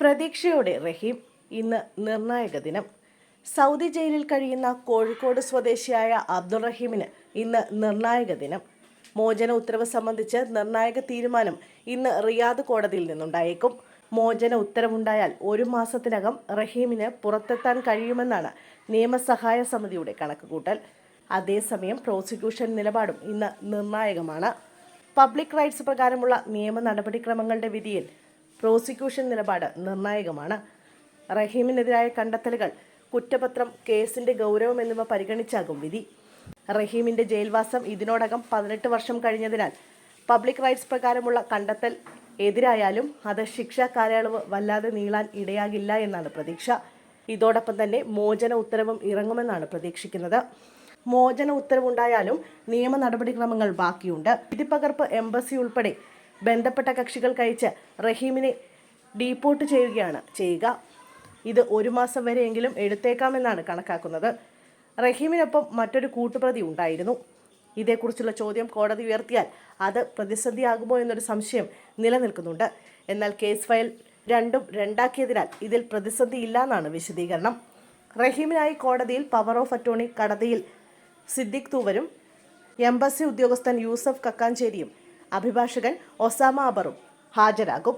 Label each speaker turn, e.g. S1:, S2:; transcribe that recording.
S1: പ്രതീക്ഷയോടെ റഹീം. ഇന്ന് നിർണായക ദിനം. സൗദി ജയിലിൽ കഴിയുന്ന കോഴിക്കോട് സ്വദേശിയായ അബ്ദുറഹീമിന് ഇന്ന് നിർണായക ദിനം. മോചന ഉത്തരവ് സംബന്ധിച്ച് നിർണായക തീരുമാനം ഇന്ന് റിയാദ് കോടതിയിൽ നിന്നുണ്ടായേക്കും. മോചന ഉത്തരവുണ്ടായാൽ 1 മാസത്തിനകം റഹീമിന് പുറത്തെത്താൻ കഴിയുമെന്നാണ് നിയമസഹായ സമിതിയുടെ കണക്കുകൂട്ടൽ. അതേസമയം പ്രോസിക്യൂഷൻ നിലപാടും ഇന്ന് നിർണായകമാണ്. പബ്ലിക് റൈറ്റ്സ് പ്രകാരമുള്ള നിയമ നടപടിക്രമങ്ങളുടെ വിധിയിൽ പ്രോസിക്യൂഷൻ നിലപാട് നിർണായകമാണ്. റഹീമിനെതിരായ കണ്ടെത്തലുകൾ, കുറ്റപത്രം, കേസിന്റെ ഗൗരവം എന്നിവ പരിഗണിച്ചാകും വിധി. റഹീമിന്റെ ജയിൽവാസം ഇതിനോടകം 18 വർഷം കഴിഞ്ഞതിനാൽ പബ്ലിക് റൈറ്റ്സ് പ്രകാരമുള്ള കണ്ടെത്തൽ എതിരായാലും അത് ശിക്ഷാ കാലയളവ് വല്ലാതെ നീളാൻ ഇടയാകില്ല എന്നാണ് പ്രതീക്ഷ. ഇതോടൊപ്പം തന്നെ മോചന ഉത്തരവും ഇറങ്ങുമെന്നാണ് പ്രതീക്ഷിക്കുന്നത്. മോചന ഉത്തരവുണ്ടായാലും നിയമ നടപടിക്രമങ്ങൾ ബാക്കിയുണ്ട്. വിധിപ്പകർപ്പ് എംബസി ഉൾപ്പെടെ ബന്ധപ്പെട്ട കക്ഷികൾക്കയച്ച് റഹീമിനെ ഡീപ്പോർട്ട് ചെയ്യുക. ഇത് 1 മാസം വരെയെങ്കിലും എടുത്തേക്കാമെന്നാണ് കണക്കാക്കുന്നത്. റഹീമിനൊപ്പം മറ്റൊരു കൂട്ടുപ്രതി ഉണ്ടായിരുന്നു. ഇതേക്കുറിച്ചുള്ള ചോദ്യം കോടതി ഉയർത്തിയാൽ അത് പ്രതിസന്ധിയാകുമോ എന്നൊരു സംശയം നിലനിൽക്കുന്നുണ്ട്. എന്നാൽ കേസ് ഫയൽ രണ്ടാക്കിയതിനാൽ ഇതിൽ പ്രതിസന്ധിയില്ല എന്നാണ് വിശദീകരണം. റഹീമിനായി കോടതിയിൽ പവർ ഓഫ് അറ്റോർണി കടതിയിൽ സിദ്ദിഖ് തൂവരും എംബസി ഉദ്യോഗസ്ഥൻ യൂസഫ് കക്കാഞ്ചേരിയും അഭിഭാഷകൻ ഒസാമ അബറും ഹാജരാകും.